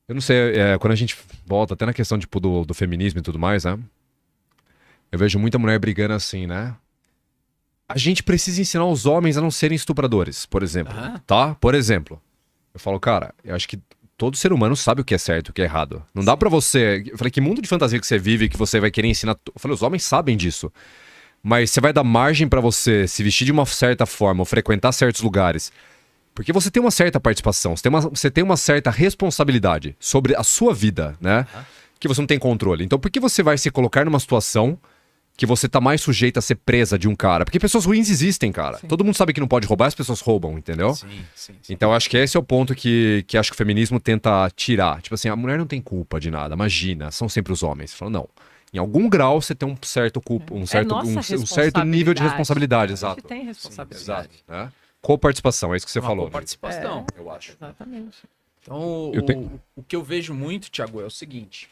Eu não sei, quando a gente volta até na questão, tipo, do feminismo e tudo mais, né? Eu vejo muita mulher brigando assim, né? A gente precisa ensinar os homens a não serem estupradores, por exemplo, Aham. tá? Por exemplo. Eu falo, cara, eu acho que todo ser humano sabe o que é certo e o que é errado. Não dá Sim. pra você. Eu falei, que mundo de fantasia que você vive que você vai querer ensinar. Eu falei, os homens sabem disso. Mas você vai dar margem pra você se vestir de uma certa forma ou frequentar certos lugares. Porque você tem uma certa participação, você tem uma certa responsabilidade sobre a sua vida, né? Aham. Que você não tem controle. Então por que você vai se colocar numa situação que você tá mais sujeita a ser presa de um cara? Porque pessoas ruins existem, cara. Sim. Todo mundo sabe que não pode roubar, as pessoas roubam, entendeu? Sim, sim, sim. Então acho que esse é o ponto que acho que o feminismo tenta tirar. Tipo assim, a mulher não tem culpa de nada, imagina, são sempre os homens. Falando, não. Em algum grau você tem um certo culpa, um É certo, nossa um certo nível de responsabilidade, A gente exato. tem Sim, responsabilidade. verdade. Né? Co-participação, é isso que você Uma falou, amigo. participação. Eu acho. Exatamente. Então, Eu tenho- o que eu vejo muito, Thiago, é o seguinte.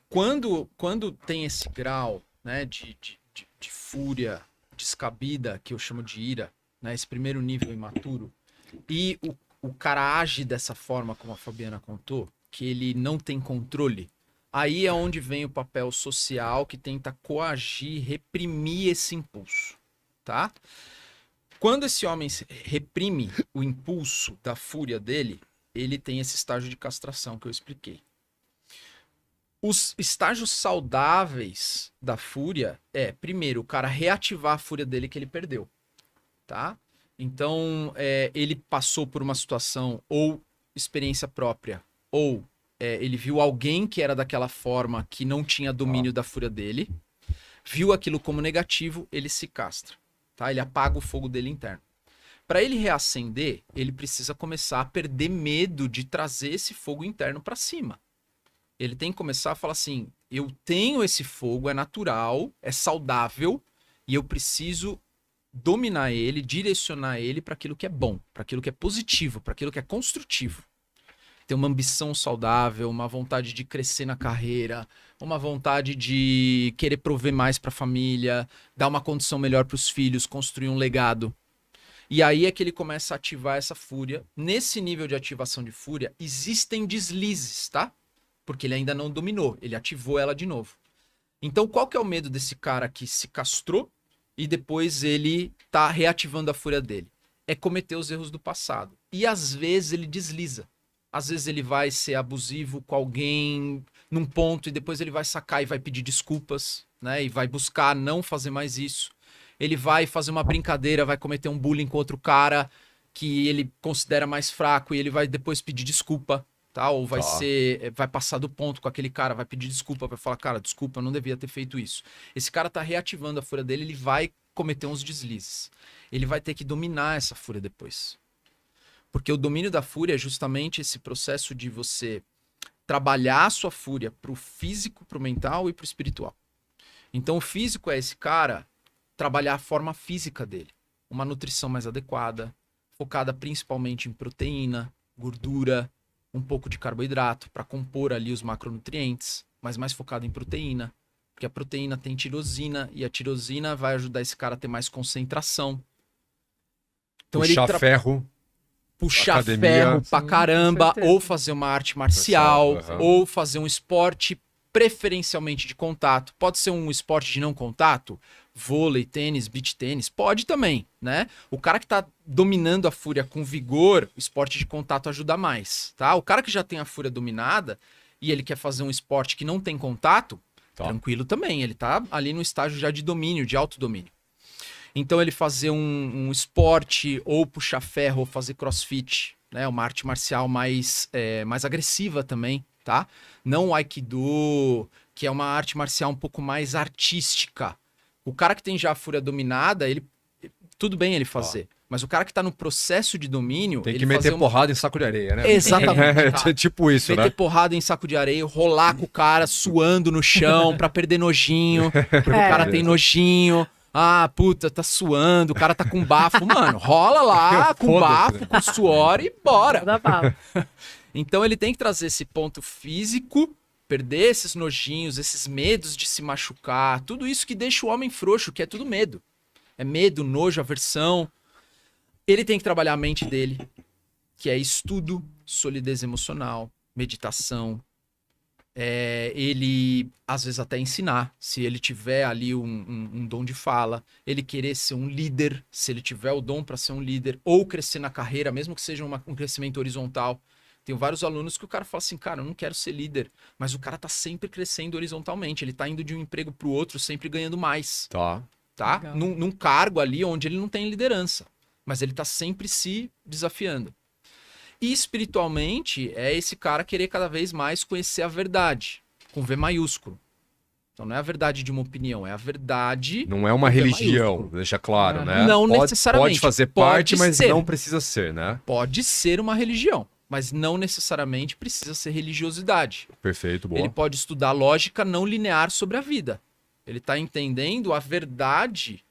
Quando tem esse grau, né, de fúria descabida, que eu chamo de ira, né, esse primeiro nível imaturo, e o cara age dessa forma, como a Fabiana contou, que ele não tem controle, aí é onde vem o papel social que tenta coagir, reprimir esse impulso, tá? Quando esse homem reprime o impulso da fúria dele, ele tem esse estágio de castração que eu expliquei. Os estágios saudáveis da fúria primeiro, o cara reativar a fúria dele que ele perdeu, tá? Então, ele passou por uma situação ou experiência própria, ou ele viu alguém que era daquela forma que não tinha domínio da fúria dele, viu aquilo como negativo, ele se castra, tá? Ele apaga o fogo dele interno. Para ele reacender, ele precisa começar a perder medo de trazer esse fogo interno para cima. Ele tem que começar a falar assim: eu tenho esse fogo, é natural, é saudável, e eu preciso dominar ele, direcionar ele para aquilo que é bom, para aquilo que é positivo, para aquilo que é construtivo. Ter uma ambição saudável, uma vontade de crescer na carreira, uma vontade de querer prover mais para a família, dar uma condição melhor para os filhos, construir um legado. E aí é que ele começa a ativar essa fúria. Nesse nível de ativação de fúria, existem deslizes, tá? Porque ele ainda não dominou, ele ativou ela de novo. Então, qual que é o medo desse cara que se castrou e depois ele tá reativando a fúria dele? É cometer os erros do passado. E às vezes ele desliza. Às vezes ele vai ser abusivo com alguém num ponto e depois ele vai sacar e vai pedir desculpas, né? E vai buscar não fazer mais isso. Ele vai fazer uma brincadeira, vai cometer um bullying com outro cara que ele considera mais fraco e ele vai depois pedir desculpa, tá? Ou vai vai passar do ponto com aquele cara, vai pedir desculpa, vai falar, cara, desculpa, eu não devia ter feito isso. Esse cara tá reativando a fúria dele, ele vai cometer uns deslizes. Ele vai ter que dominar essa fúria depois. Porque o domínio da fúria é justamente esse processo de você trabalhar a sua fúria pro físico, pro mental e pro espiritual. Então o físico é esse cara trabalhar a forma física dele. Uma nutrição mais adequada, focada principalmente em proteína, gordura, um pouco de carboidrato para compor ali os macronutrientes, mas mais focado em proteína, porque a proteína tem tirosina e a tirosina vai ajudar esse cara a ter mais concentração. Então Puxar ferro. puxar academia. ferro pra Sim, caramba, com certeza. ou fazer uma arte marcial, Marcial, aham. ou fazer um esporte preferencialmente de contato. Pode ser um esporte de não contato, vôlei, tênis, beach tênis, pode também, né? O cara que tá dominando a fúria com vigor, o esporte de contato ajuda mais, tá? O cara que já tem a fúria dominada e ele quer fazer um esporte que não tem contato, Tá. tranquilo também, ele tá ali no estágio já de domínio, de autodomínio. Então ele fazer um esporte ou puxar ferro ou fazer crossfit, né? Uma arte marcial mais agressiva também, tá? Não o Aikido, que é uma arte marcial um pouco mais artística. O cara que tem já a fúria dominada, tudo bem ele fazer. Mas o cara que tá no processo de domínio, Tem que ele meter fazer porrada em saco de areia, né? Exatamente, É, cara. tipo isso, meter né? porrada em saco de areia, rolar com o cara suando no chão pra perder nojinho, porque o cara tem nojinho. Ah, puta, tá suando, o cara tá com bafo. Mano, rola lá com Foda-se, bafo, né? com suor e bora. Da bala. Então ele tem que trazer esse ponto físico, perder esses nojinhos, esses medos de se machucar, tudo isso que deixa o homem frouxo, que é tudo medo. É medo, nojo, aversão. Ele tem que trabalhar a mente dele, que é estudo, solidez emocional, meditação, ele, às vezes, até ensinar, se ele tiver ali um dom de fala, ele querer ser um líder, se ele tiver o dom para ser um líder, ou crescer na carreira, mesmo que seja um crescimento horizontal. Tenho vários alunos que o cara fala assim, cara, eu não quero ser líder, mas o cara tá sempre crescendo horizontalmente, ele tá indo de um emprego pro outro, sempre ganhando mais, Tá. tá? Legal. Num cargo ali onde ele não tem liderança, mas ele tá sempre se desafiando. E espiritualmente, é esse cara querer cada vez mais conhecer a verdade, com V maiúsculo. Então não é a verdade de uma opinião, é a verdade... Não é uma com V religião, maiúsculo. deixa claro, Ah, né? não Pode- necessariamente. Pode fazer Pode parte, mas ser. não precisa ser, né? Pode ser uma religião, mas não necessariamente precisa ser religiosidade. Perfeito, boa. Ele pode estudar lógica não linear sobre a vida. Ele está entendendo a verdade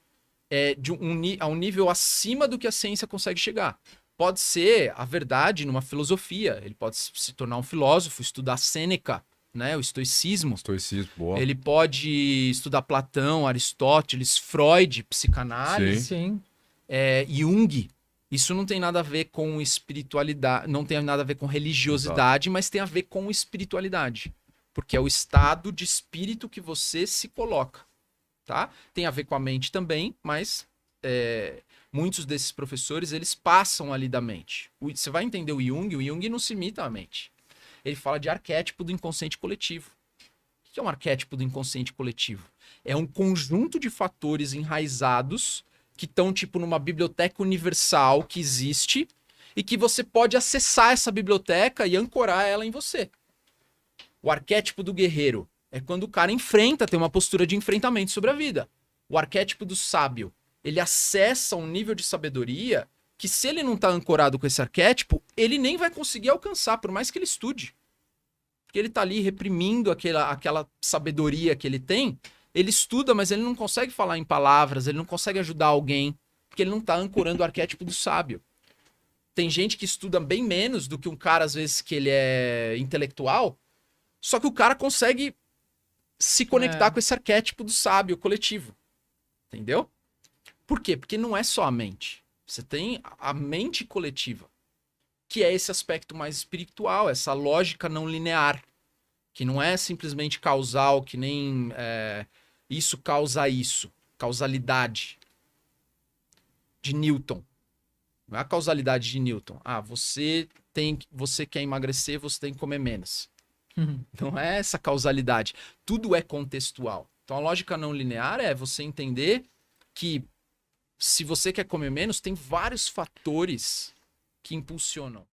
a um nível acima do que a ciência consegue chegar. Pode ser a verdade numa filosofia. Ele pode se tornar um filósofo, estudar Sêneca, né, o estoicismo. Estoicismo, boa. Ele pode estudar Platão, Aristóteles, Freud, psicanálise, Sim. Jung. Isso não tem nada a ver com espiritualidade, não tem nada a ver com religiosidade, mas tem a ver com espiritualidade. Porque é o estado de espírito que você se coloca, tá? Tem a ver com a mente também, mas muitos desses professores, eles passam ali da mente. Você vai entender o Jung não se imita à mente. Ele fala de arquétipo do inconsciente coletivo. O que é um arquétipo do inconsciente coletivo? É um conjunto de fatores enraizados que estão tipo numa biblioteca universal que existe e que você pode acessar essa biblioteca e ancorar ela em você. O arquétipo do guerreiro é quando o cara enfrenta, tem uma postura de enfrentamento sobre a vida. O arquétipo do sábio, ele acessa um nível de sabedoria que, se ele não está ancorado com esse arquétipo, ele nem vai conseguir alcançar, por mais que ele estude. Porque ele está ali reprimindo aquela sabedoria que ele tem. Ele estuda, mas ele não consegue falar em palavras, ele não consegue ajudar alguém, porque ele não está ancorando o arquétipo do sábio. Tem gente que estuda bem menos do que um cara, às vezes, que ele é intelectual, só que o cara consegue se conectar com esse arquétipo do sábio coletivo. Entendeu? Por quê? Porque não é só a mente. Você tem a mente coletiva, que é esse aspecto mais espiritual, essa lógica não linear, que não é simplesmente causal, que nem isso causa isso, causalidade de Newton. Não é a causalidade de Newton. Ah, você quer emagrecer, você tem que comer menos. Não é essa causalidade. Tudo é contextual. Então a lógica não linear é você entender que se você quer comer menos, tem vários fatores que impulsionam.